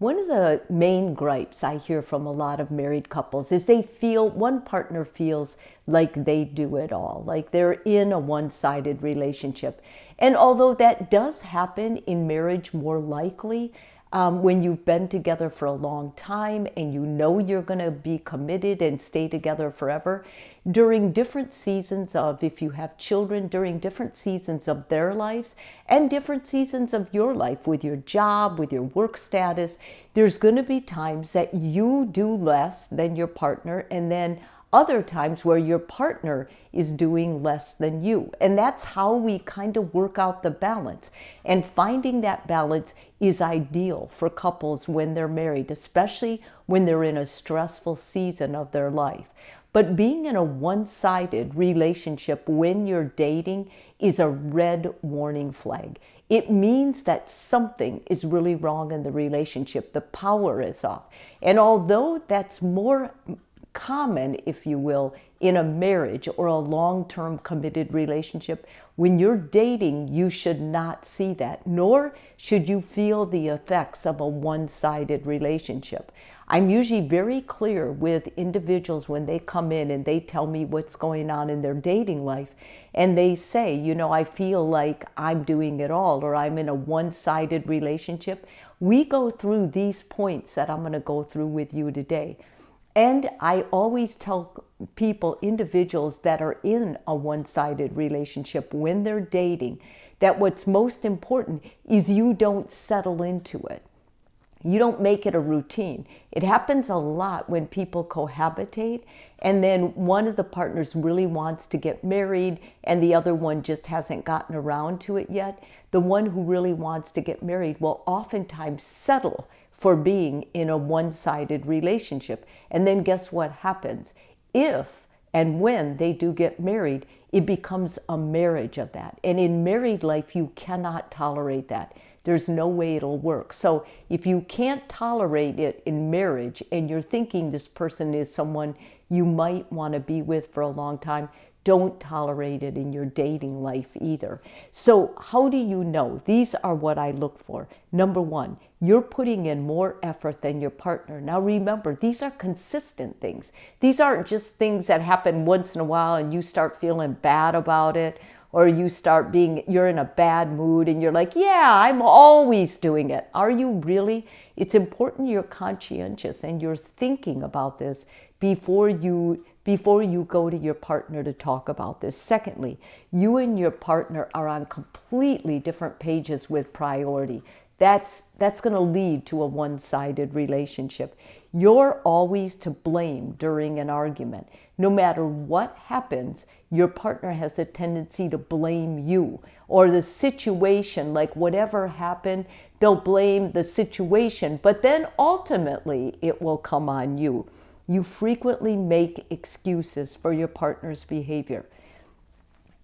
One of the main gripes I hear from a lot of married couples is one partner feels like they do it all, like they're in a one-sided relationship. And although that does happen in marriage more likely, when you've been together for a long time and you know you're going to be committed and stay together forever, during different seasons of, if you have children, during different seasons of their lives and different seasons of your life with your job, with your work status, there's going to be times that you do less than your partner, and then other times where your partner is doing less than you. And that's how we kind of work out the balance. And finding that balance is ideal for couples when they're married, especially when they're in a stressful season of their life. But being in a one-sided relationship when you're dating is a red warning flag. It means that something is really wrong in the relationship. The power is off. And although that's more common, if you will, in a marriage or a long-term committed relationship, when you're dating, you should not see that, nor should you feel the effects of a one-sided relationship. I'm usually very clear with individuals when they come in and they tell me what's going on in their dating life, and they say, I feel like I'm doing it all, or I'm in a one-sided relationship. We go through these points that I'm going to go through with you today. And I always tell people, individuals that are in a one-sided relationship when they're dating, that what's most important is you don't settle into it. You don't make it a routine. It happens a lot when people cohabitate and then one of the partners really wants to get married and the other one just hasn't gotten around to it yet. The one who really wants to get married will oftentimes settle for being in a one-sided relationship. And then guess what happens? If and when they do get married, it becomes a marriage of that. And in married life, you cannot tolerate that. There's no way it'll work. So if you can't tolerate it in marriage and you're thinking this person is someone you might want to be with for a long time, don't tolerate it in your dating life either. So how do you know? These are what I look for. Number one, you're putting in more effort than your partner. Now remember, these are consistent things. These aren't just things that happen once in a while and you start feeling bad about it, or you're in a bad mood and you're like, yeah, I'm always doing it. Are you really? It's important you're conscientious and you're thinking about this before you go to your partner to talk about this. Secondly, you and your partner are on completely different pages with priority. That's going to lead to a one-sided relationship. You're always to blame during an argument. No matter what happens, your partner has a tendency to blame you or the situation, like whatever happened, they'll blame the situation, but then ultimately it will come on you. You frequently make excuses for your partner's behavior.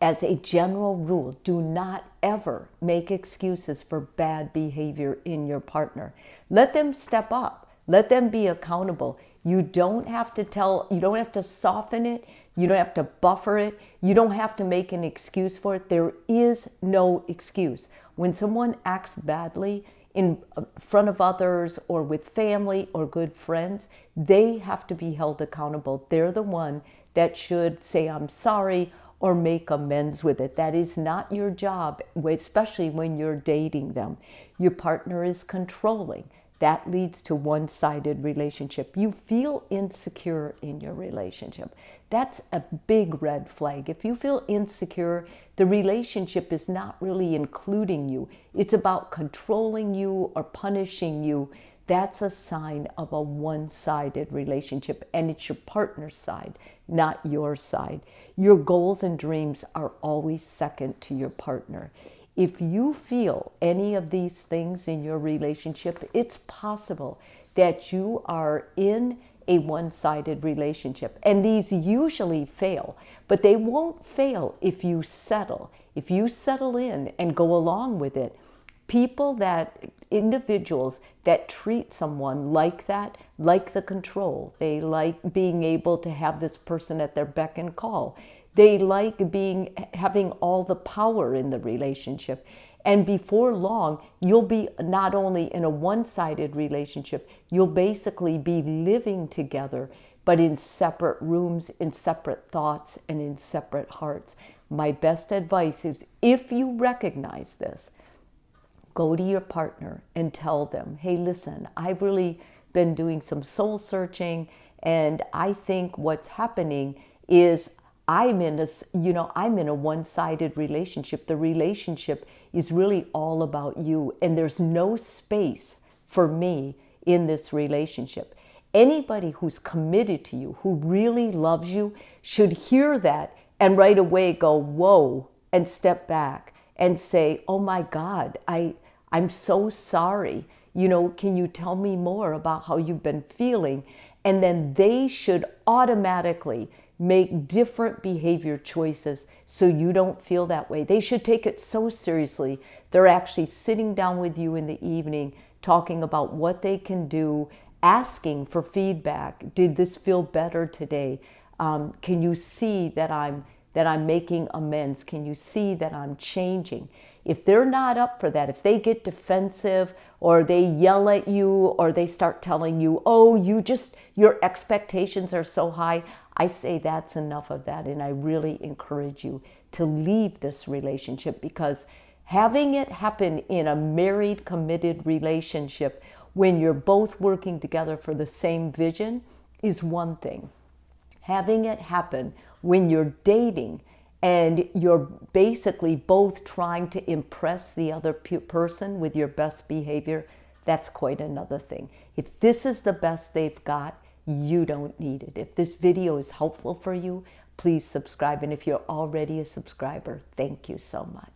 As a general rule, do not ever make excuses for bad behavior in your partner. Let them step up. Let them be accountable. You don't have to soften it. You don't have to buffer it. You don't have to make an excuse for it. There is no excuse. When someone acts badly in front of others or with family or good friends, they have to be held accountable. They're the one that should say, I'm sorry, or make amends with it. That is not your job, especially when you're dating them. Your partner is controlling. That leads to one-sided relationship. You feel insecure in your relationship. That's a big red flag. If you feel insecure, the relationship is not really including you. It's about controlling you or punishing you. That's a sign of a one-sided relationship, and it's your partner's side, not your side. Your goals and dreams are always second to your partner. If you feel any of these things in your relationship, it's possible that you are in a one-sided relationship. And these usually fail, but they won't fail if you settle. If you settle in and go along with it, individuals that treat someone like that, like the control. They like being able to have this person at their beck and call. They like having all the power in the relationship. And before long, you'll be not only in a one-sided relationship, you'll basically be living together, but in separate rooms, in separate thoughts, and in separate hearts. My best advice is, if you recognize this, go to your partner and tell them, hey, listen, I've really been doing some soul searching, and I think what's happening is I'm in a one-sided relationship. The relationship is really all about you, and there's no space for me in this relationship. Anybody who's committed to you, who really loves you, should hear that and right away go, whoa, and step back and say, oh my God, I'm so sorry. Can you tell me more about how you've been feeling? And then they should automatically make different behavior choices so you don't feel that way. They should take it so seriously. They're actually sitting down with you in the evening, talking about what they can do, asking for feedback. Did this feel better today? Can you see that I'm making amends? Can you see that I'm changing? If they're not up for that, if they get defensive or they yell at you or they start telling you, oh, your expectations are so high, I say that's enough of that. And I really encourage you to leave this relationship, because having it happen in a married, committed relationship when you're both working together for the same vision is one thing. Having it happen when you're dating and you're basically both trying to impress the other person with your best behavior, that's quite another thing. If this is the best they've got, you don't need it. If this video is helpful for you, please subscribe. And if you're already a subscriber, thank you so much.